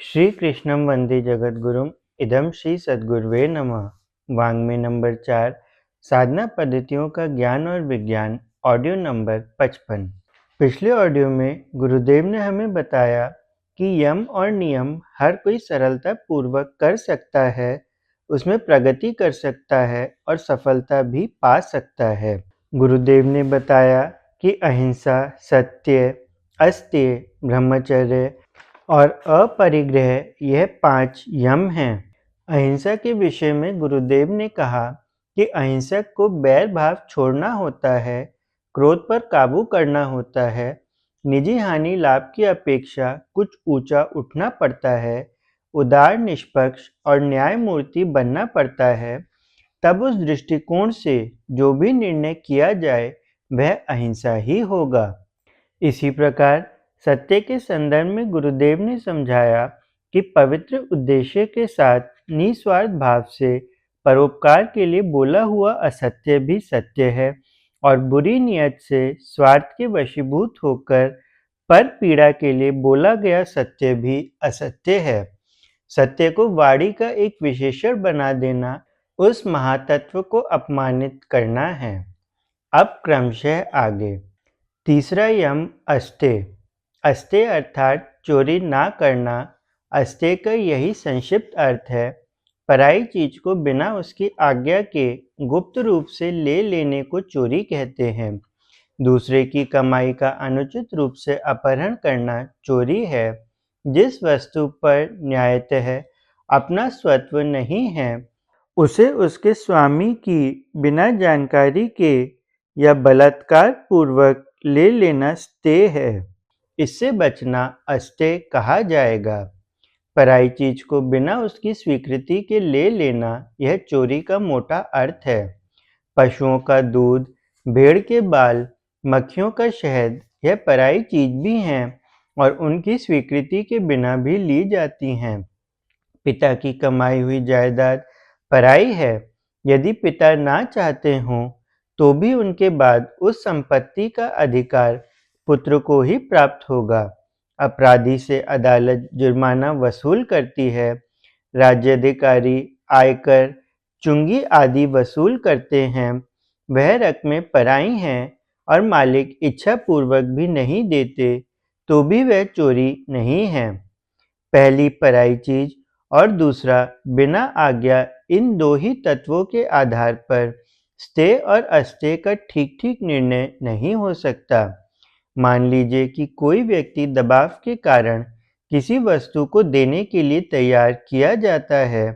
श्री कृष्णं वंदे जगद्गुरुम् इदं श्री सद्गुरुवे नमः। वाङ्मय नंबर 4 साधना पद्धतियों का ज्ञान और विज्ञान ऑडियो नंबर 55। पिछले ऑडियो में गुरुदेव ने हमें बताया कि यम और नियम हर कोई सरलता पूर्वक कर सकता है, उसमें प्रगति कर सकता है और सफलता भी पा सकता है। गुरुदेव ने बताया कि अहिंसा, सत्य, अस्तेय, ब्रह्मचर्य और अपरिग्रह यह 5 यम हैं। अहिंसा के विषय में गुरुदेव ने कहा कि अहिंसक को बैर भाव छोड़ना होता है, क्रोध पर काबू करना होता है, निजी हानि लाभ की अपेक्षा कुछ ऊंचा उठना पड़ता है, उदार, निष्पक्ष और न्यायमूर्ति बनना पड़ता है। तब उस दृष्टिकोण से जो भी निर्णय किया जाए वह अहिंसा ही होगा। इसी प्रकार सत्य के संदर्भ में गुरुदेव ने समझाया कि पवित्र उद्देश्य के साथ निस्वार्थ भाव से परोपकार के लिए बोला हुआ असत्य भी सत्य है और बुरी नियत से स्वार्थ के वशीभूत होकर पर पीड़ा के लिए बोला गया सत्य भी असत्य है। सत्य को वाणी का एक विशेषण बना देना उस महातत्व को अपमानित करना है। अब क्रमशः आगे। तीसरा यम अस्तेय। अस्तेय अर्थात चोरी ना करना। अस्तेय का यही संक्षिप्त अर्थ है। पराई चीज को बिना उसकी आज्ञा के गुप्त रूप से ले लेने को चोरी कहते हैं। दूसरे की कमाई का अनुचित रूप से अपहरण करना चोरी है। जिस वस्तु पर न्यायतः अपना स्वत्व नहीं है, उसे उसके स्वामी की बिना जानकारी के या बलात्कार पूर्वक ले लेना स्तेय है। इससे बचना अस्तेय कहा जाएगा। पराई चीज को बिना उसकी स्वीकृति के ले लेना यह चोरी का मोटा अर्थ है। पशुओं का दूध, भेड़ के बाल, मक्खियों का शहद यह पराई चीज भी हैं और उनकी स्वीकृति के बिना भी ली जाती हैं। पिता की कमाई हुई जायदाद पराई है। यदि पिता ना चाहते हों तो भी उनके बाद उस संपत्ति का अधिकार पुत्र को ही प्राप्त होगा। अपराधी से अदालत जुर्माना वसूल करती है। राज्याधिकारी आयकर, चुंगी आदि वसूल करते हैं। वह रकमें पराई हैं और मालिक इच्छा पूर्वक भी नहीं देते तो भी वह चोरी नहीं है। पहली पराई चीज और दूसरा बिना आज्ञा, इन दो ही तत्वों के आधार पर स्तेय और अस्तेय का ठीक-ठीक निर्णय नहीं हो सकता। मान लीजिए कि कोई व्यक्ति दबाव के कारण किसी वस्तु को देने के लिए तैयार किया जाता है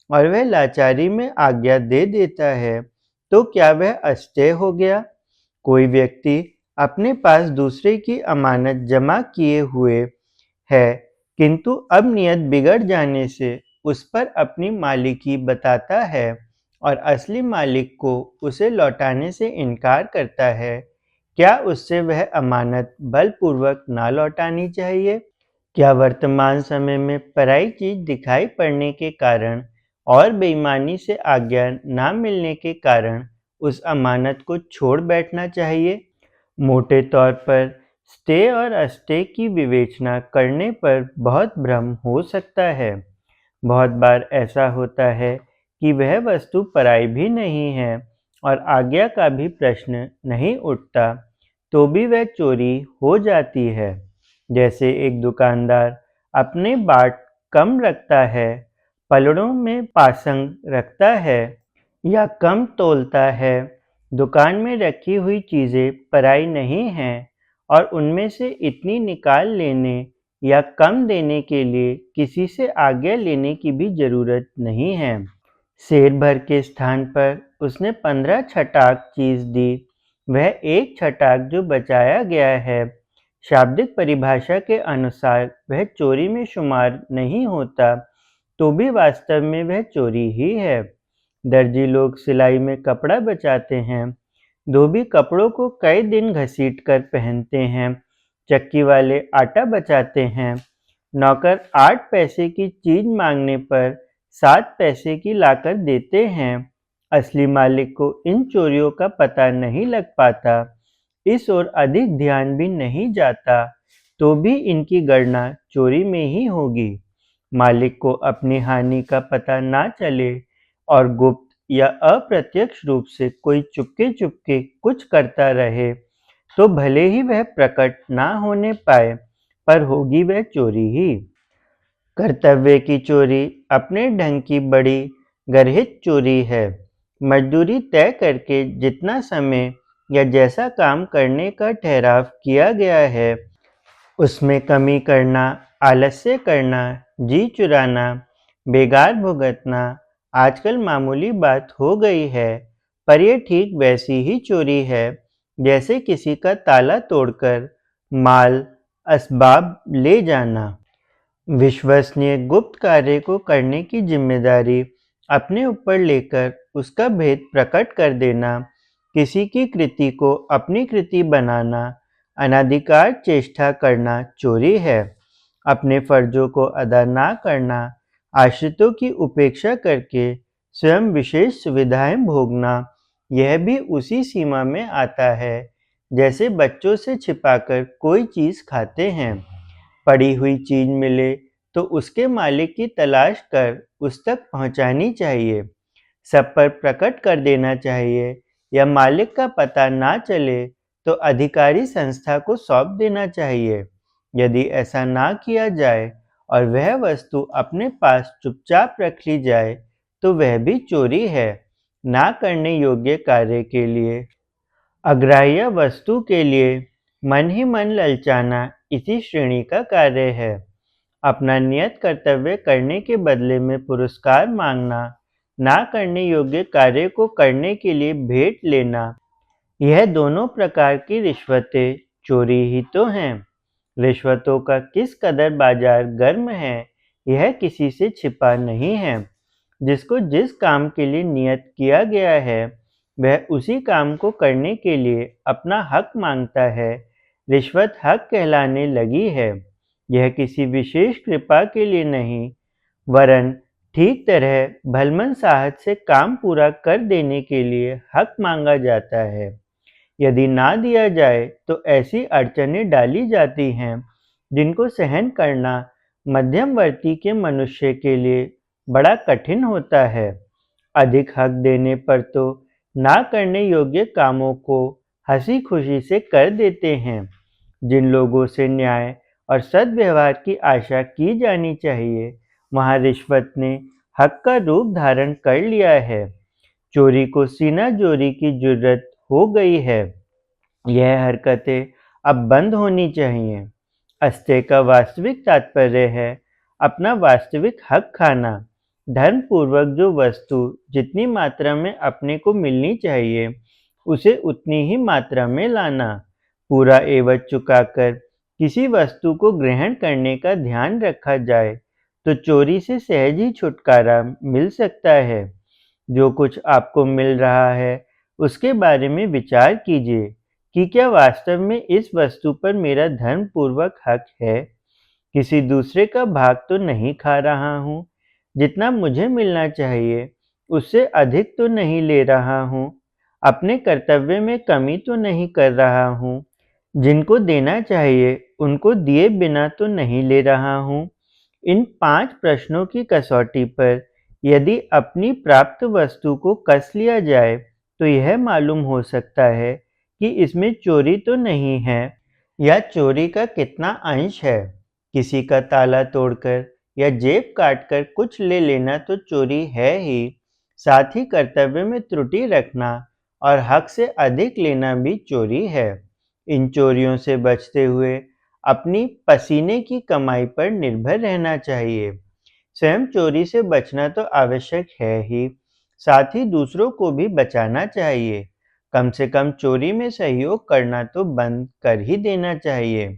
और वह लाचारी में आज्ञा दे देता है, तो क्या वह अस्तेय हो गया? कोई व्यक्ति अपने पास दूसरे की अमानत जमा किए हुए है, किंतु अब नियत बिगड़ जाने से उस पर अपनी मालिकी बताता है और असली मालिक को उसे लौटाने से इनकार करता है, क्या उससे वह अमानत बलपूर्वक ना लौटानी चाहिए? क्या वर्तमान समय में पराई चीज दिखाई पड़ने के कारण और बेईमानी से आज्ञा ना मिलने के कारण उस अमानत को छोड़ बैठना चाहिए? मोटे तौर पर स्तेय और अस्तेय की विवेचना करने पर बहुत भ्रम हो सकता है। बहुत बार ऐसा होता है कि वह वस्तु पराई भी नहीं है और आज्ञा का भी प्रश्न नहीं उठता, तो भी वह चोरी हो जाती है। जैसे एक दुकानदार अपने बाट कम रखता है, पलड़ों में पासंग रखता है या कम तोलता है। दुकान में रखी हुई चीज़ें पराई नहीं हैं और उनमें से इतनी निकाल लेने या कम देने के लिए किसी से आज्ञा लेने की भी जरूरत नहीं है। सेर भर के स्थान पर उसने 15 छटाक चीज दी। वह एक छटाक जो बचाया गया है, शाब्दिक परिभाषा के अनुसार वह चोरी में शुमार नहीं होता, तो भी वास्तव में वह चोरी ही है। दर्जी लोग सिलाई में कपड़ा बचाते हैं। धोबी कपड़ों को कई दिन घसीट कर पहनते हैं। चक्की वाले आटा बचाते हैं। नौकर 8 पैसे की चीज मांगने पर 7 पैसे की लाकर देते हैं। असली मालिक को इन चोरियों का पता नहीं लग पाता, इस ओर अधिक ध्यान भी नहीं जाता, तो भी इनकी गणना चोरी में ही होगी। मालिक को अपनी हानि का पता ना चले और गुप्त या अप्रत्यक्ष रूप से कोई चुपके-चुपके कुछ करता रहे, तो भले ही वह प्रकट ना होने पाए, पर होगी वह चोरी ही। कर्तव्य की चोरी अपने ढंग की बड़ी गर्हित चोरी है। मजदूरी तय करके जितना समय या जैसा काम करने का ठहराव किया गया है, उसमें कमी करना, आलस्य करना, जी चुराना, बेगार भुगतना आजकल मामूली बात हो गई है, पर यह ठीक वैसी ही चोरी है जैसे किसी का ताला तोड़कर माल असबाब ले जाना। विश्वसनीय गुप्त कार्य को करने की जिम्मेदारी अपने ऊपर लेकर उसका भेद प्रकट कर देना, किसी की कृति को अपनी कृति बनाना, अनाधिकार चेष्टा करना चोरी है। अपने फर्जों को अदा ना करना, आश्रितों की उपेक्षा करके स्वयं विशेष सुविधाएं भोगना, यह भी उसी सीमा में आता है जैसे बच्चों से छिपाकर कोई चीज़ खाते हैं। पड़ी हुई चीज़ मिले तो उसके मालिक की तलाश कर उस तक पहुँचानी चाहिए, सब पर प्रकट कर देना चाहिए, या मालिक का पता ना चले तो अधिकारी संस्था को सौंप देना चाहिए। यदि ऐसा ना किया जाए और वह वस्तु अपने पास चुपचाप रख ली जाए, तो वह भी चोरी है। ना करने योग्य कार्य के लिए अग्राह्य वस्तु के लिए मन ही मन ललचाना इसी श्रेणी का कार्य है। अपना नियत कर्तव्य करने के बदले में पुरस्कार मांगना, ना करने योग्य कार्य को करने के लिए भेंट लेना, यह दोनों प्रकार की रिश्वतें चोरी ही तो हैं। रिश्वतों का किस कदर बाजार गर्म है, यह किसी से छिपा नहीं है। जिसको जिस काम के लिए नियत किया गया है, वह उसी काम को करने के लिए अपना हक मांगता है। रिश्वत हक कहलाने लगी है। यह किसी विशेष कृपा के लिए नहीं, वरन ठीक तरह भलमन साहस से काम पूरा कर देने के लिए हक मांगा जाता है। यदि ना दिया जाए तो ऐसी अड़चनें डाली जाती हैं जिनको सहन करना मध्यमवर्ती के मनुष्य के लिए बड़ा कठिन होता है। अधिक हक देने पर तो ना करने योग्य कामों को हंसी खुशी से कर देते हैं। जिन लोगों से न्याय और सद्व्यवहार की आशा की जानी चाहिए, वहाँ रिश्वत ने हक का रूप धारण कर लिया है। चोरी को सीना जोरी की जुर्रत हो गई है। यह हरकतें अब बंद होनी चाहिए। अस्तेय का वास्तविक तात्पर्य है अपना वास्तविक हक खाना। धर्मपूर्वक जो वस्तु जितनी मात्रा में अपने को मिलनी चाहिए, उसे उतनी ही मात्रा में लाना। पूरा एवज चुकाकर किसी वस्तु को ग्रहण करने का ध्यान रखा जाए तो चोरी से सहज ही छुटकारा मिल सकता है। जो कुछ आपको मिल रहा है, उसके बारे में विचार कीजिए कि क्या वास्तव में इस वस्तु पर मेरा धर्मपूर्वक हक है। किसी दूसरे का भाग तो नहीं खा रहा हूँ। जितना मुझे मिलना चाहिए, उससे अधिक तो नहीं ले रहा हूँ। अपने कर्तव्य में कमी तो नहीं कर रहा हूँ। जिनको देना चाहिए, उनको दिए बिना तो नहीं ले रहा हूँ। इन 5 प्रश्नों की कसौटी पर यदि अपनी प्राप्त वस्तु को कस लिया जाए, तो यह मालूम हो सकता है कि इसमें चोरी तो नहीं है, या चोरी का कितना अंश है। किसी का ताला तोड़कर या जेब काटकर कुछ ले लेना तो चोरी है ही, साथ ही कर्तव्य में त्रुटि रखना और हक से अधिक लेना भी चोरी है। इन चोरियों से बचते हुए अपनी पसीने की कमाई पर निर्भर रहना चाहिए। स्वयं चोरी से बचना तो आवश्यक है ही, साथ ही दूसरों को भी बचाना चाहिए। कम से कम चोरी में सहयोग करना तो बंद कर ही देना चाहिए।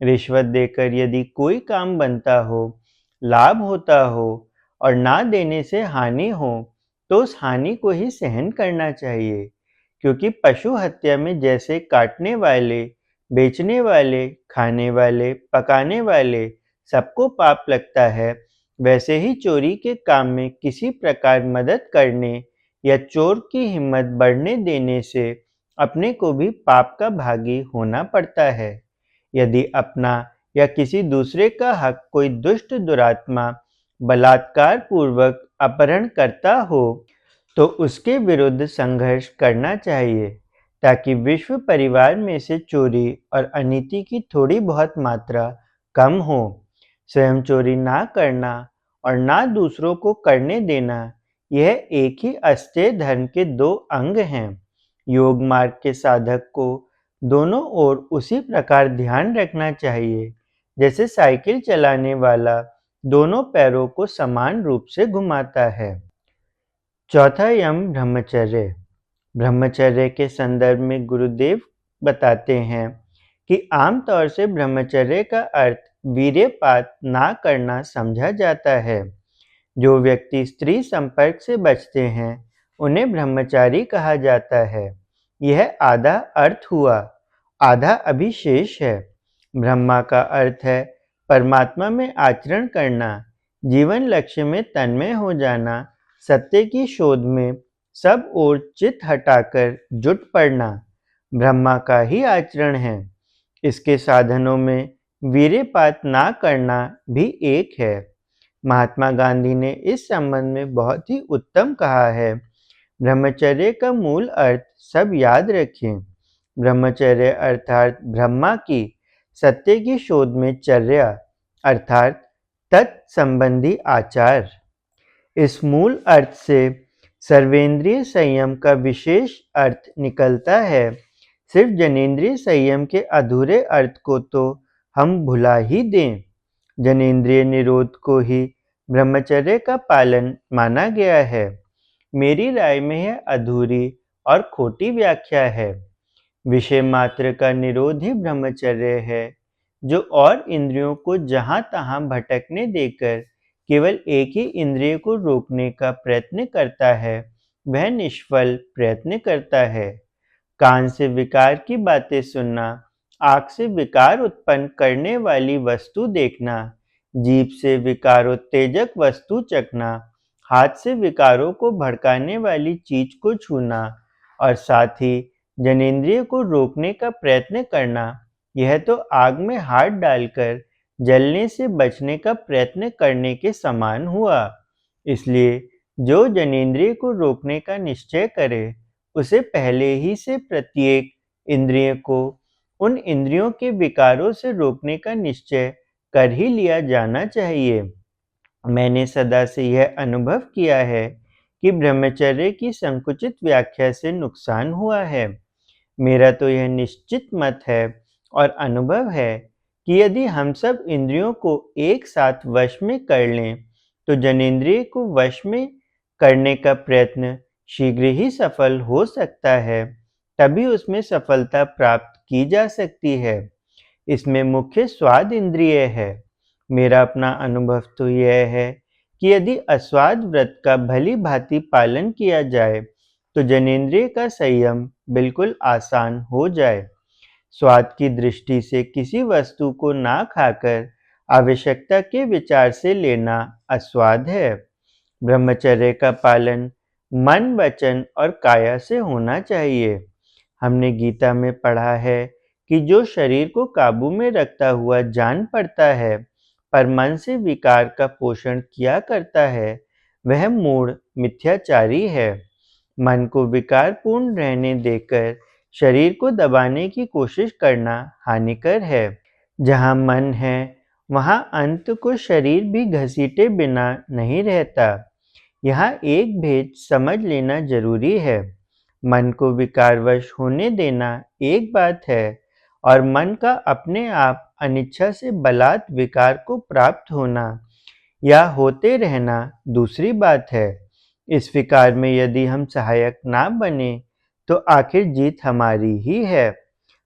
रिश्वत देकर यदि कोई काम बनता हो, लाभ होता हो और ना देने से हानि हो, तो उस हानि को ही सहन करना चाहिए। क्योंकि पशु हत्या में जैसे काटने वाले, बेचने वाले, खाने वाले, पकाने वाले सबको पाप लगता है, वैसे ही चोरी के काम में किसी प्रकार मदद करने या चोर की हिम्मत बढ़ने देने से अपने को भी पाप का भागी होना पड़ता है। यदि अपना या किसी दूसरे का हक कोई दुष्ट दुरात्मा बलात्कार पूर्वक अपहरण करता हो तो उसके विरुद्ध संघर्ष करना चाहिए ताकि विश्व परिवार में से चोरी और अनीति की थोड़ी बहुत मात्रा कम हो। स्वयं चोरी ना करना और ना दूसरों को करने देना, यह एक ही अस्तेय धर्म के दो अंग हैं। योग मार्ग के साधक को दोनों ओर उसी प्रकार ध्यान रखना चाहिए जैसे साइकिल चलाने वाला दोनों पैरों को समान रूप से घुमाता है। चौथा यम ब्रह्मचर्य। ब्रह्मचर्य के संदर्भ में गुरुदेव बताते हैं कि आमतौर से ब्रह्मचर्य का अर्थ वीर्यपात ना करना समझा जाता है। जो व्यक्ति स्त्री संपर्क से बचते हैं उन्हें ब्रह्मचारी कहा जाता है। यह आधा अर्थ हुआ, आधा अभी शेष है। ब्रह्मा का अर्थ है परमात्मा में आचरण करना, जीवन लक्ष्य में तन्मय हो जाना, सत्य की शोध में सब ओर चित हटाकर जुट पड़ना ब्रह्मा का ही आचरण है। इसके साधनों में वीर्यपात ना करना भी एक है। महात्मा गांधी ने इस संबंध में बहुत ही उत्तम कहा है। ब्रह्मचर्य का मूल अर्थ सब याद रखें। ब्रह्मचर्य अर्थात ब्रह्मा की सत्य की शोध में चर्या अर्थात तत्संबंधी आचार। इस मूल अर्थ से सर्वेंद्रिय संयम का विशेष अर्थ निकलता है। सिर्फ जनेंद्रिय संयम के अधूरे अर्थ को तो हम भुला ही दें। जनेंद्रिय निरोध को ही ब्रह्मचर्य का पालन माना गया है। मेरी राय में यह अधूरी और खोटी व्याख्या है। विषय मात्र का निरोध ही ब्रह्मचर्य है। जो और इंद्रियों को जहाँ तहाँ भटकने देकर केवल एक ही इंद्रिय को रोकने का प्रयत्न करता है, वह निष्फल प्रयत्न करता है। कान से विकार की बातें सुनना, आँख से विकार उत्पन्न करने वाली वस्तु देखना, जीभ से विकारोत्तेजक वस्तु चखना, हाथ से विकारों को भड़काने वाली चीज को छूना और साथ ही जनेंद्रिय को रोकने का प्रयत्न करना, यह तो आग में हाथ डालकर जलने से बचने का प्रयत्न करने के समान हुआ। इसलिए जो जनेंद्रिय को रोकने का निश्चय करे, उसे पहले ही से प्रत्येक इंद्रिय को उन इंद्रियों के विकारों से रोकने का निश्चय कर ही लिया जाना चाहिए। मैंने सदा से यह अनुभव किया है कि ब्रह्मचर्य की संकुचित व्याख्या से नुकसान हुआ है। मेरा तो यह निश्चित मत है और अनुभव है कि यदि हम सब इंद्रियों को एक साथ वश में कर लें, तो जनेंद्रिय को वश में करने का प्रयत्न शीघ्र ही सफल हो सकता है। तभी उसमें सफलता प्राप्त की जा सकती है। इसमें मुख्य स्वाद इंद्रिय है। मेरा अपना अनुभव तो यह है कि यदि अस्वाद व्रत का भली भांति पालन किया जाए, तो जनेंद्रिय का संयम बिल्कुल आसान हो जाए। स्वाद की दृष्टि से किसी वस्तु को ना खाकर आवश्यकता के विचार से लेना अस्वाद है। ब्रह्मचर्य का पालन मन, वचन और काया से होना चाहिए। हमने गीता में पढ़ा है कि जो शरीर को काबू में रखता हुआ जान पड़ता है, पर मन से विकार का पोषण किया करता है, वह मूढ़ मिथ्याचारी है। मन को विकारपूर्ण रहने देकर शरीर को दबाने की कोशिश करना हानिकर है। जहाँ मन है, वहाँ अंत को शरीर भी घसीटे बिना नहीं रहता। यहाँ एक भेद समझ लेना जरूरी है। मन को विकारवश होने देना एक बात है और मन का अपने आप अनिच्छा से बलात् विकार को प्राप्त होना या होते रहना दूसरी बात है। इस विकार में यदि हम सहायक ना बने, तो आखिर जीत हमारी ही है।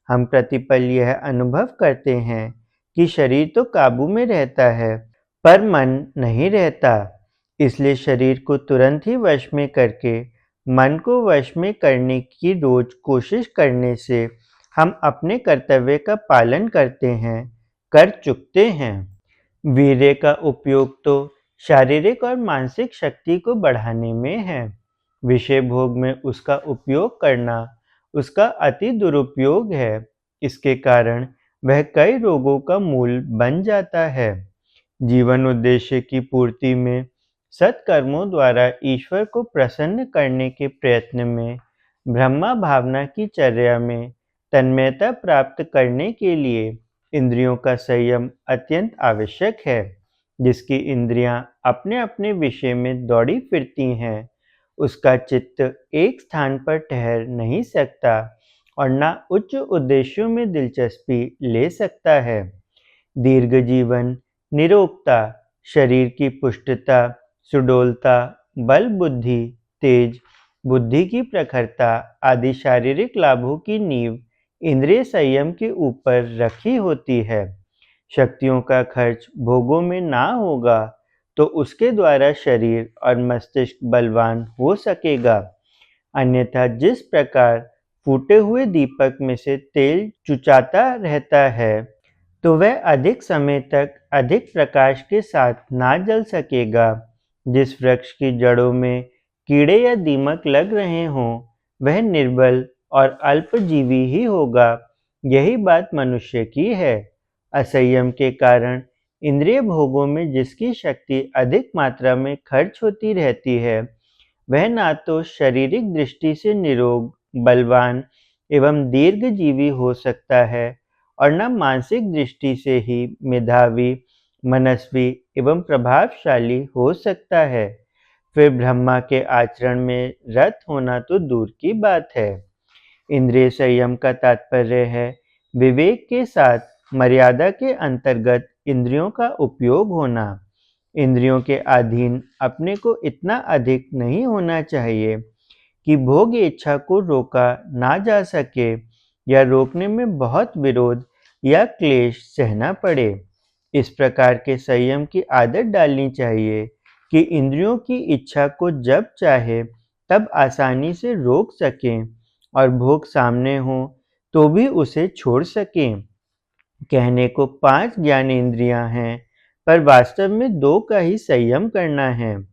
हम प्रतिपल यह अनुभव करते हैं कि शरीर तो काबू में रहता है, पर मन नहीं रहता। इसलिए शरीर को तुरंत ही वश में करके मन को वश में करने की रोज कोशिश करने से हम अपने कर्तव्य का पालन करते हैं, कर चुकते हैं। वीर्य का उपयोग तो शारीरिक और मानसिक शक्ति को बढ़ाने में है। विषय भोग में उसका उपयोग करना उसका अति दुरुपयोग है। इसके कारण वह कई रोगों का मूल बन जाता है। जीवन उद्देश्य की पूर्ति में सत्कर्मों द्वारा ईश्वर को प्रसन्न करने के प्रयत्न में ब्रह्मा भावना की चर्या में तन्मयता प्राप्त करने के लिए इंद्रियों का संयम अत्यंत आवश्यक है। जिसकी इंद्रियां अपने अपने विषय में दौड़ी फिरती हैं, उसका चित्त एक स्थान पर ठहर नहीं सकता और न उच्च उद्देश्यों में दिलचस्पी ले सकता है। दीर्घ जीवन, निरोगता, शरीर की पुष्टता, सुडौलता, बल बुद्धि, तेज, बुद्धि की प्रखरता आदि शारीरिक लाभों की नींव इंद्रिय संयम के ऊपर रखी होती है। शक्तियों का खर्च भोगों में ना होगा तो उसके द्वारा शरीर और मस्तिष्क बलवान हो सकेगा। अन्यथा जिस प्रकार फूटे हुए दीपक में से तेल चुचाता रहता है, तो वह अधिक समय तक अधिक प्रकाश के साथ ना जल सकेगा। जिस वृक्ष की जड़ों में कीड़े या दीमक लग रहे हों, वह निर्बल और अल्पजीवी ही होगा। यही बात मनुष्य की है। असंयम के कारण इंद्रिय भोगों में जिसकी शक्ति अधिक मात्रा में खर्च होती रहती है, वह ना तो शारीरिक दृष्टि से निरोग, बलवान एवं दीर्घजीवी हो सकता है और न मानसिक दृष्टि से ही मेधावी, मनस्वी एवं प्रभावशाली हो सकता है। फिर ब्रह्मा के आचरण में रत होना तो दूर की बात है। इंद्रिय संयम का तात्पर्य है विवेक के साथ मर्यादा के अंतर्गत इंद्रियों का उपयोग होना। इंद्रियों के अधीन अपने को इतना अधिक नहीं होना चाहिए कि भोग इच्छा को रोका ना जा सके या रोकने में बहुत विरोध या क्लेश सहना पड़े। इस प्रकार के संयम की आदत डालनी चाहिए कि इंद्रियों की इच्छा को जब चाहे तब आसानी से रोक सकें और भोग सामने हो तो भी उसे छोड़ सकें। कहने को 5 ज्ञानेंद्रियां हैं, पर वास्तव में 2 का ही संयम करना है।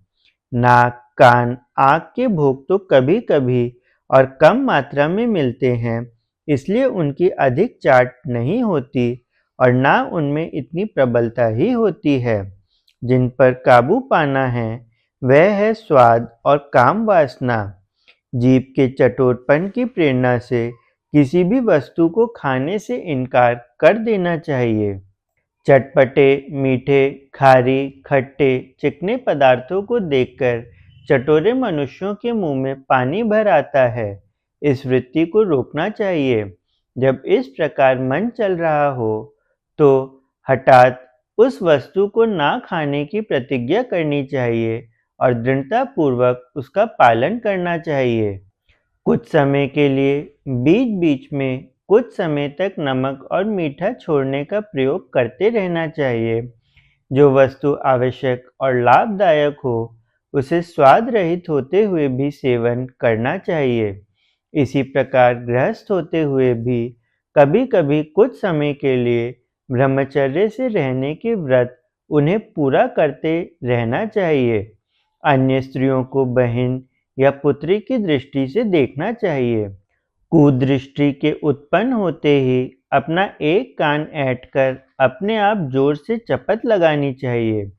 नाक, कान, आँख के भोग तो कभी-कभी और कम मात्रा में मिलते हैं, इसलिए उनकी अधिक चाट नहीं होती और ना उनमें इतनी प्रबलता ही होती है। जिन पर काबू पाना है, वह है स्वाद और काम वासना। जीभ के चटोरपन की प्रेरणा से किसी भी वस्तु को खाने से इनकार कर देना चाहिए। चटपटे, मीठे, खारी, खट्टे, चिकने पदार्थों को देखकर चटोरे मनुष्यों के मुंह में पानी भर आता है। इस वृत्ति को रोकना चाहिए। जब इस प्रकार मन चल रहा हो, तो हठात उस वस्तु को ना खाने की प्रतिज्ञा करनी चाहिए और दृढ़तापूर्वक उसका पालन करना चाहिए। कुछ समय के लिए बीच-बीच में कुछ समय तक नमक और मीठा छोड़ने का प्रयोग करते रहना चाहिए। जो वस्तु आवश्यक और लाभदायक हो, उसे स्वाद रहित होते हुए भी सेवन करना चाहिए। इसी प्रकार गृहस्थ होते हुए भी कभी-कभी कुछ समय के लिए ब्रह्मचर्य से रहने के व्रत उन्हें पूरा करते रहना चाहिए। अन्य स्त्रियों को बहन या पुत्री की दृष्टि से देखना चाहिए। कुदृष्टि के उत्पन्न होते ही अपना एक कान ऐंठकर अपने आप जोर से चपत लगानी चाहिए।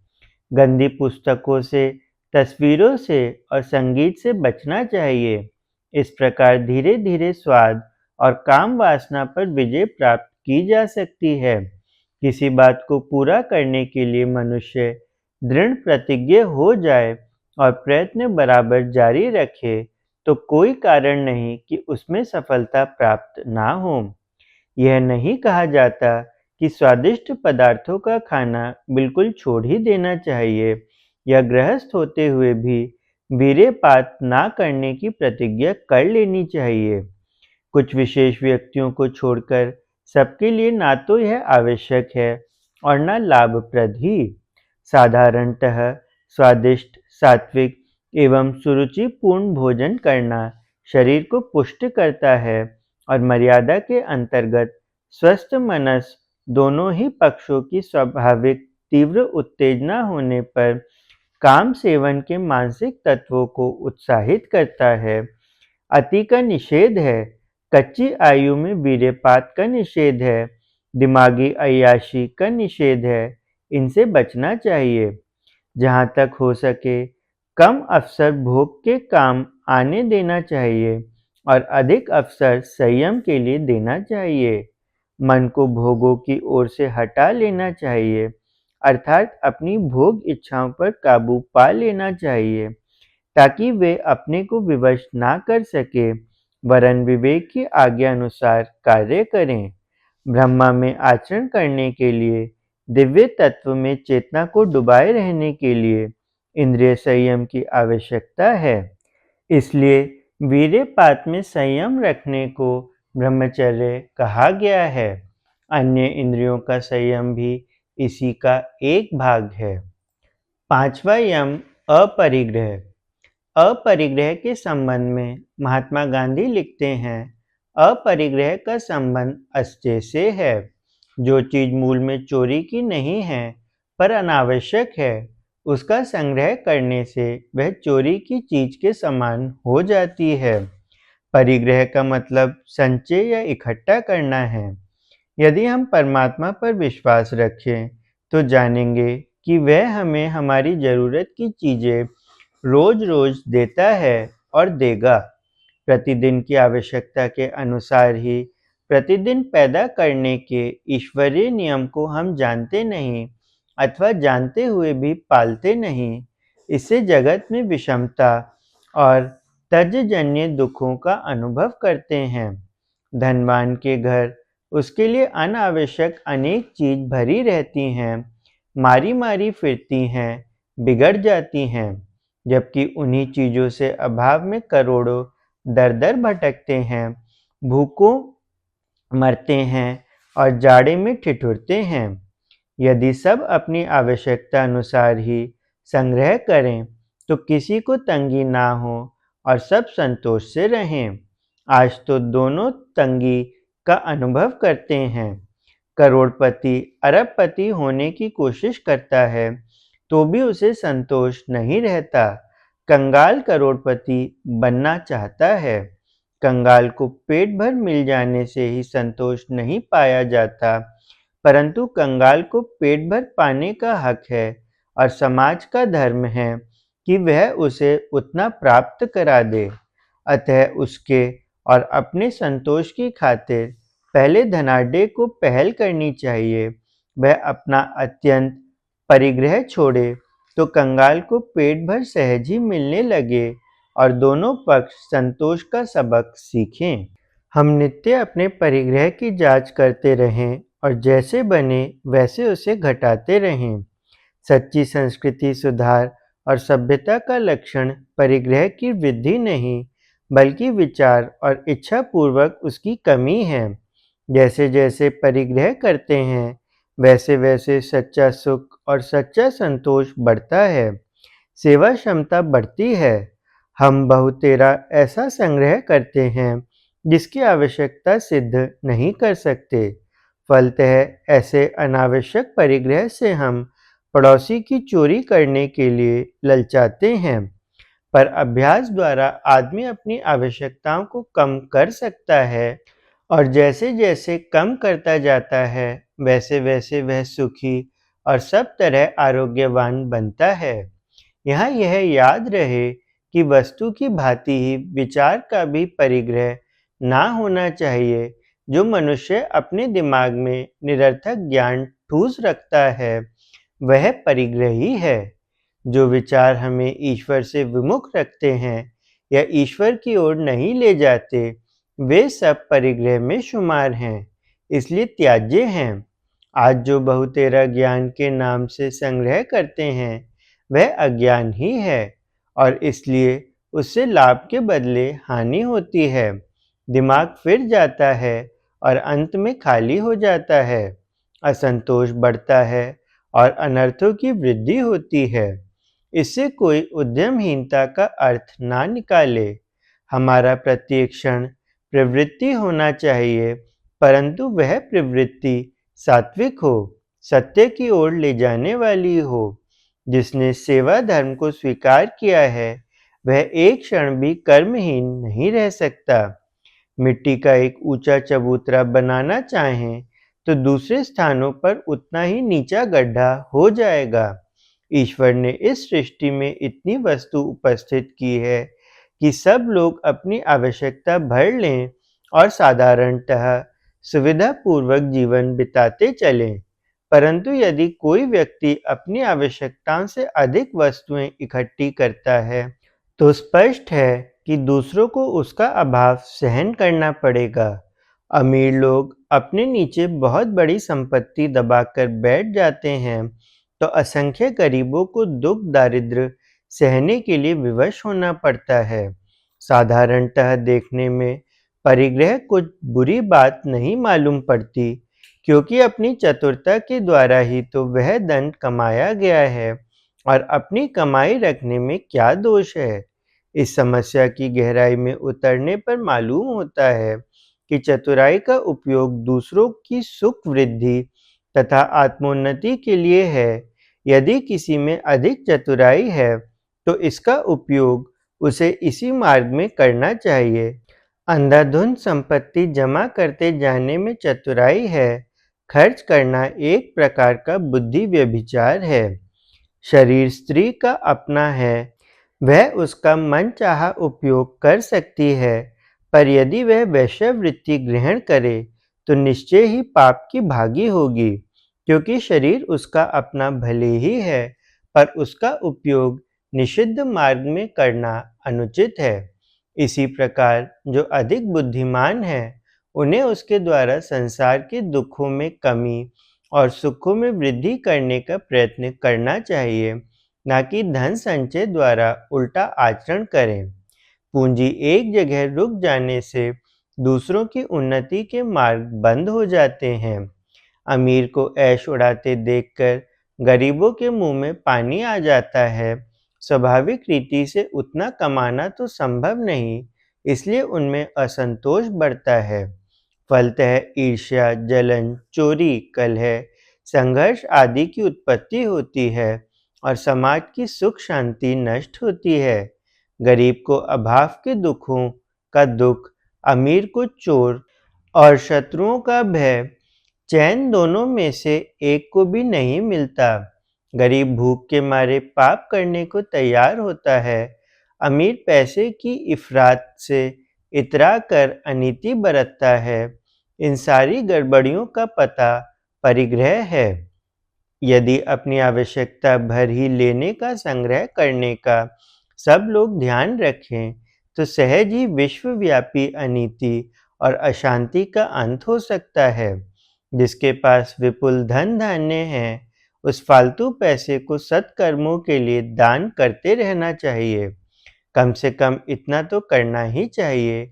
गंदी पुस्तकों से, तस्वीरों से और संगीत से बचना चाहिए। इस प्रकार धीरे-धीरे स्वाद और काम वासना पर विजय प्राप्त की जा सकती है। किसी बात को पूरा करने के लिए मनुष्य दृढ़ प्रतिज्ञ हो जाए और प्रयत्न बराबर जारी रखे, तो कोई कारण नहीं कि उसमें सफलता प्राप्त ना हो। यह नहीं कहा जाता कि स्वादिष्ट पदार्थों का खाना बिल्कुल छोड़ ही देना चाहिए या गृहस्थ होते हुए भी वीर्यपात ना करने की प्रतिज्ञा कर लेनी चाहिए। कुछ विशेष व्यक्तियों को छोड़कर सबके लिए ना तो यह आवश्यक है और न लाभप्रद ही। साधारणतः स्वादिष्ट, सात्विक एवं सुरुचिपूर्ण भोजन करना शरीर को पुष्ट करता है और मर्यादा के अंतर्गत स्वस्थ मनस दोनों ही पक्षों की स्वाभाविक तीव्र उत्तेजना होने पर काम सेवन के मानसिक तत्वों को उत्साहित करता है। अति का निषेध है, कच्ची आयु में वीर्यपात का निषेध है, दिमागी अय्याशी का निषेध है इनसे बचना चाहिए। जहाँ तक हो सके कम अवसर भोग के काम आने देना चाहिए और अधिक अवसर संयम के लिए देना चाहिए। मन को भोगों की ओर से हटा लेना चाहिए, अर्थात अपनी भोग इच्छाओं पर काबू पा लेना चाहिए, ताकि वे अपने को विवश ना कर सके, वरन विवेक की आज्ञा अनुसार कार्य करें। ब्रह्मा में आचरण करने के लिए, दिव्य तत्व में चेतना को डुबाए रहने के लिए इंद्रिय संयम की आवश्यकता है। इसलिए वीर्यपात में संयम रखने को ब्रह्मचर्य कहा गया है। अन्य इंद्रियों का संयम भी इसी का एक भाग है। पांचवा यम अपरिग्रह। अपरिग्रह के संबंध में महात्मा गांधी लिखते हैं, अपरिग्रह का संबंध अस्तेय से है। जो चीज मूल में चोरी की नहीं है पर अनावश्यक है, उसका संग्रह करने से वह चोरी की चीज के समान हो जाती है। परिग्रह का मतलब संचय या इकट्ठा करना है। यदि हम परमात्मा पर विश्वास रखें तो जानेंगे कि वह हमें हमारी जरूरत की चीजें रोज रोज देता है और देगा। प्रतिदिन की आवश्यकता के अनुसार ही प्रतिदिन पैदा करने के ईश्वरीय नियम को हम जानते नहीं अथवा जानते हुए भी पालते नहीं। इससे जगत में विषमता और तज्जन्य दुखों का अनुभव करते हैं। धनवान के घर उसके लिए अनावश्यक अनेक चीज भरी रहती हैं, मारी मारी फिरती हैं, बिगड़ जाती हैं, जबकि उन्हीं चीजों से अभाव में करोड़ों दर दर भटकते हैं, भूखों मरते हैं और जाड़े में ठिठुरते हैं। यदि सब अपनी आवश्यकता अनुसार ही संग्रह करें तो किसी को तंगी ना हो और सब संतोष से रहें। आज तो दोनों तंगी का अनुभव करते हैं। करोड़पति अरबपति होने की कोशिश करता है तो भी उसे संतोष नहीं रहता। कंगाल करोड़पति बनना चाहता है। कंगाल को पेट भर मिल जाने से ही संतोष नहीं पाया जाता, परंतु कंगाल को पेट भर पाने का हक है और समाज का धर्म है कि वह उसे उतना प्राप्त करा दे। अतः उसके और अपने संतोष की खातिर पहले धनाढ्य को पहल करनी चाहिए। वह अपना अत्यंत परिग्रह छोड़े तो कंगाल को पेट भर सहज ही मिलने लगे और दोनों पक्ष संतोष का सबक सीखें। हम नित्य अपने परिग्रह की जांच करते रहें और जैसे बने वैसे उसे घटाते रहें। सच्ची संस्कृति सुधार और सभ्यता का लक्षण परिग्रह की वृद्धि नहीं, बल्कि विचार और इच्छा पूर्वक उसकी कमी है। जैसे जैसे परिग्रह करते हैं, वैसे वैसे सच्चा सुख और सच्चा संतोष बढ़ता है, सेवा क्षमता बढ़ती है। हम बहुतेरा ऐसा संग्रह करते हैं जिसकी आवश्यकता सिद्ध नहीं कर सकते। फलतः ऐसे अनावश्यक परिग्रह से हम पड़ोसी की चोरी करने के लिए ललचाते हैं। पर अभ्यास द्वारा आदमी अपनी आवश्यकताओं को कम कर सकता है और जैसे जैसे कम करता जाता है वैसे वैसे वह सुखी और सब तरह आरोग्यवान बनता है। यहाँ यह याद रहे कि वस्तु की भांति ही विचार का भी परिग्रह ना होना चाहिए। जो मनुष्य अपने दिमाग में निरर्थक ज्ञान ठूस रखता है वह परिग्रही है। जो विचार हमें ईश्वर से विमुख रखते हैं या ईश्वर की ओर नहीं ले जाते, वे सब परिग्रह में शुमार हैं, इसलिए त्याज्य हैं। आज जो बहुतेरा ज्ञान के नाम से संग्रह करते हैं वह अज्ञान ही है और इसलिए उससे लाभ के बदले हानि होती है। दिमाग फिर जाता है और अंत में खाली हो जाता है। असंतोष बढ़ता है और अनर्थों की वृद्धि होती है। इससे कोई उद्यमहीनता का अर्थ ना निकाले। हमारा प्रत्येक क्षण प्रवृत्ति होना चाहिए, परंतु वह प्रवृत्ति सात्विक हो, सत्य की ओर ले जाने वाली हो। जिसने सेवा धर्म को स्वीकार किया है वह एक क्षण भी कर्महीन नहीं रह सकता। मिट्टी का एक ऊंचा चबूतरा बनाना चाहें तो दूसरे स्थानों पर उतना ही नीचा गड्ढा हो जाएगा। ईश्वर ने इस सृष्टि में इतनी वस्तु उपस्थित की है कि सब लोग अपनी आवश्यकता भर लें और साधारणतः सुविधापूर्वक जीवन बिताते चलें। परंतु यदि कोई व्यक्ति अपनी आवश्यकताओं से अधिक वस्तुएं इकट्ठी करता है, तो स्पष्ट है कि दूसरों को उसका अभाव सहन करना पड़ेगा। अमीर लोग अपने नीचे बहुत बड़ी संपत्ति दबाकर बैठ जाते हैं, तो असंख्य गरीबों को दुख दारिद्र्य सहने के लिए विवश होना पड़ता है। साधारणतः देखने में परिग्रह कुछ बुरी बात नहीं मालूम पड़ती, क्योंकि अपनी चतुरता के द्वारा ही तो वह धन कमाया गया है, और अपनी कमाई रखने में क्या दोष है। इस समस्या की गहराई में उतरने पर मालूम होता है कि चतुराई का उपयोग दूसरों की सुख वृद्धि तथा आत्मोन्नति के लिए है। यदि किसी में अधिक चतुराई है, तो इसका उपयोग उसे इसी मार्ग में करना चाहिए। अंधाधुंध संपत्ति जमा करते जाने में चतुराई है, खर्च करना एक प्रकार का बुद्धि व्यभिचार है। शरीर स्त्री का अपना है, वह उसका मनचाहा उपयोग कर सकती है, पर यदि वह वेश्यावृत्ति ग्रहण करे, तो निश्चय ही पाप की भागी होगी, क्योंकि शरीर उसका अपना भले ही है, पर उसका उपयोग निषिद्ध मार्ग में करना अनुचित है। इसी प्रकार जो अधिक बुद्धिमान है, उन्हें उसके द्वारा संसार के दुखों में कमी और सुखों में वृद्धि करने का प्रयत्न करना चाहिए, ना कि धन संचय द्वारा उल्टा आचरण करें। पूंजी एक जगह रुक जाने से दूसरों की उन्नति के मार्ग बंद हो जाते हैं। अमीर को ऐश उड़ाते देखकर गरीबों के मुंह में पानी आ जाता है। स्वाभाविक रीति से उतना कमाना तो संभव नहीं, इसलिए उनमें असंतोष बढ़ता है। फलतः ईर्ष्या, जलन, चोरी, कलह, संघर्ष आदि की उत्पत्ति होती है और समाज की सुख शांति नष्ट होती है। गरीब को अभाव के दुखों का दुख, अमीर को चोर और शत्रुओं का भय, चैन दोनों में से एक को भी नहीं मिलता। गरीब भूख के मारे पाप करने को तैयार होता है, अमीर पैसे की इफरात से इतरा कर अनीति बरतता है। इन सारी गड़बड़ियों का पता परिग्रह है। यदि अपनी आवश्यकता भर ही लेने का संग्रह करने का सब लोग ध्यान रखें, तो सहज ही विश्वव्यापी अनीति और अशांति का अंत हो सकता है। जिसके पास विपुल धन धान्य है, उस फालतू पैसे को सत्कर्मों के लिए दान करते रहना चाहिए। कम से कम इतना तो करना ही चाहिए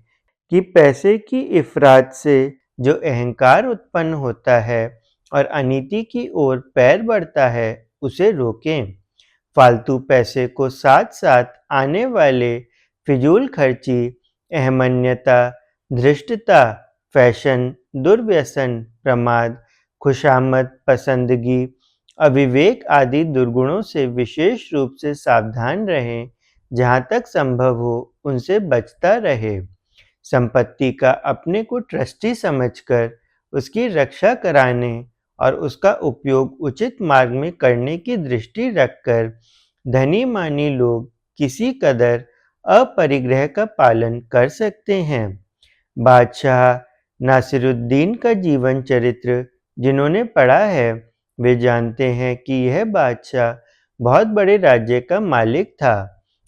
कि पैसे की इफरात से जो अहंकार उत्पन्न होता है और अनीति की ओर पैर बढ़ता है, उसे रोकें। फालतू पैसे को साथ साथ आने वाले फिजूल खर्ची, अहमन्यता, धृष्टता, फैशन, दुर्व्यसन, प्रमाद, खुशामद, पसंदगी, अविवेक आदि दुर्गुणों से विशेष रूप से सावधान रहें। जहाँ तक संभव हो उनसे बचता रहे। संपत्ति का अपने को ट्रस्टी समझकर उसकी रक्षा कराने और उसका उपयोग उचित मार्ग में करने की दृष्टि रखकर धनी मानी लोग किसी कदर अपरिग्रह का पालन कर सकते हैं। बादशाह नासिरुद्दीन का जीवन चरित्र जिन्होंने पढ़ा है, वे जानते हैं कि यह बादशाह बहुत बड़े राज्य का मालिक था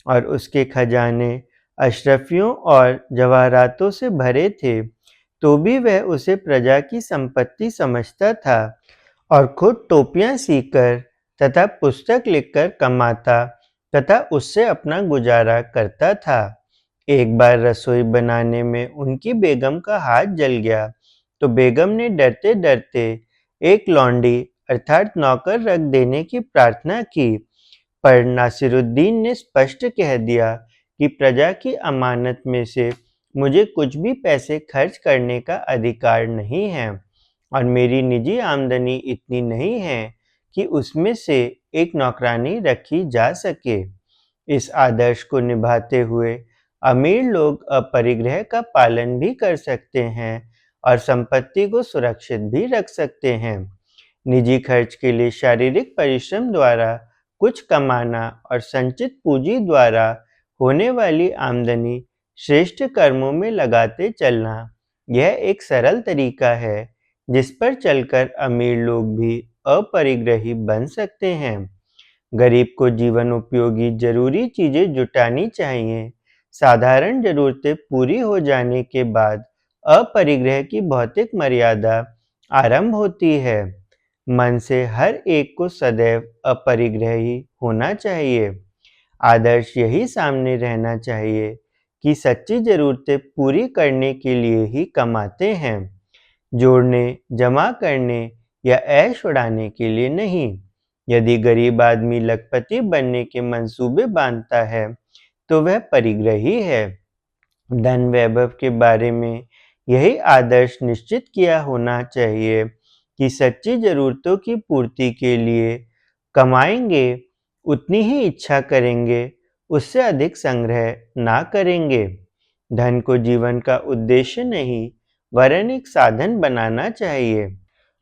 और उसके खजाने अशरफियों और जवाहरातों से भरे थे, तो भी वह उसे प्रजा की संपत्ति समझता था और खुद टोपियां सीकर तथा पुस्तक लिखकर कमाता तथा उससे अपना गुजारा करता था। एक बार रसोई बनाने में उनकी बेगम का हाथ जल गया, तो बेगम ने डरते डरते एक लौंडी अर्थात नौकर रख देने की प्रार्थना की, पर नासिरुद्दीन ने स्पष्ट कह दिया कि प्रजा की अमानत में से मुझे कुछ भी पैसे खर्च करने का अधिकार नहीं है और मेरी निजी आमदनी इतनी नहीं है कि उसमें से एक नौकरानी रखी जा सके। इस आदर्श को निभाते हुए अमीर लोग अपरिग्रह का पालन भी कर सकते हैं और संपत्ति को सुरक्षित भी रख सकते हैं। निजी खर्च के लिए शारीरिक परिश्रम द्वारा कुछ कमाना और संचित पूंजी द्वारा होने वाली आमदनी श्रेष्ठ कर्मों में लगाते चलना, यह एक सरल तरीका है जिस पर चलकर अमीर लोग भी अपरिग्रही बन सकते हैं। गरीब को जीवन उपयोगी जरूरी चीजें जुटानी चाहिए। साधारण जरूरतें पूरी हो जाने के बाद अपरिग्रह की भौतिक मर्यादा आरंभ होती है। मन से हर एक को सदैव अपरिग्रही होना चाहिए। आदर्श यही सामने रहना चाहिए कि सच्ची जरूरतें पूरी करने के लिए ही कमाते हैं, जोड़ने, जमा करने या ऐश उड़ाने के लिए नहीं। यदि गरीब आदमी लखपति बनने के मंसूबे बांधता है, तो वह परिग्रही है। धन वैभव के बारे में यही आदर्श निश्चित किया होना चाहिए कि सच्ची जरूरतों की पूर्ति के लिए कमाएंगे, उतनी ही इच्छा करेंगे, उससे अधिक संग्रह ना करेंगे। धन को जीवन का उद्देश्य नहीं, वरन एक साधन बनाना चाहिए।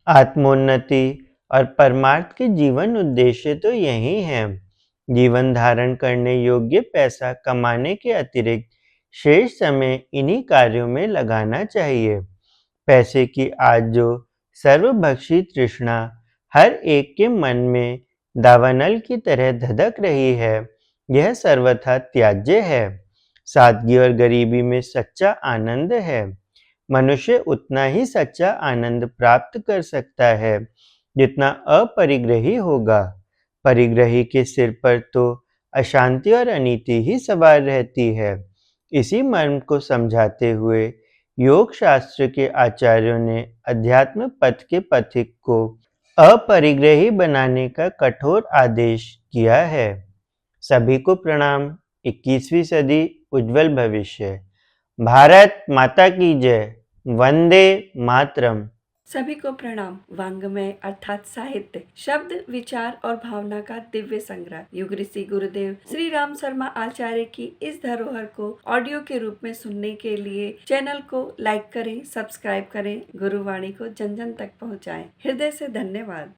आत्मोन्नति और परमार्थ के जीवन उद्देश्य तो यही हैं। जीवन धारण करने योग्य पैसा कमाने के अतिरिक्त शेष समय इन्हीं कार्यों में लगाना चाहिए। पैसे की आज जो सर्वभक्षी तृष्णा हर एक के मन में दावानल की तरह धधक रही है, यह सर्वथा त्याज्य है। सादगी और गरीबी में सच्चा आनंद है। मनुष्य उतना ही सच्चा आनंद प्राप्त कर सकता है जितना अपरिग्रही होगा। परिग्रही के सिर पर तो अशांति और अनीति ही सवार रहती है। इसी मर्म को समझाते हुए योग शास्त्र के आचार्यों ने अध्यात्म पथ के पथिक को अपरिग्रही बनाने का कठोर आदेश किया है। सभी को प्रणाम। 21वीं सदी उज्जवल भविष्य। भारत माता की जय। वंदे मातरम। सभी को प्रणाम। वांग्मय अर्थात साहित्य, शब्द, विचार और भावना का दिव्य संग्रह। युग ऋषि गुरुदेव श्री राम शर्मा आचार्य की इस धरोहर को ऑडियो के रूप में सुनने के लिए चैनल को लाइक करें, सब्सक्राइब करें, गुरुवाणी को जन जन तक पहुँचाएं। हृदय से धन्यवाद।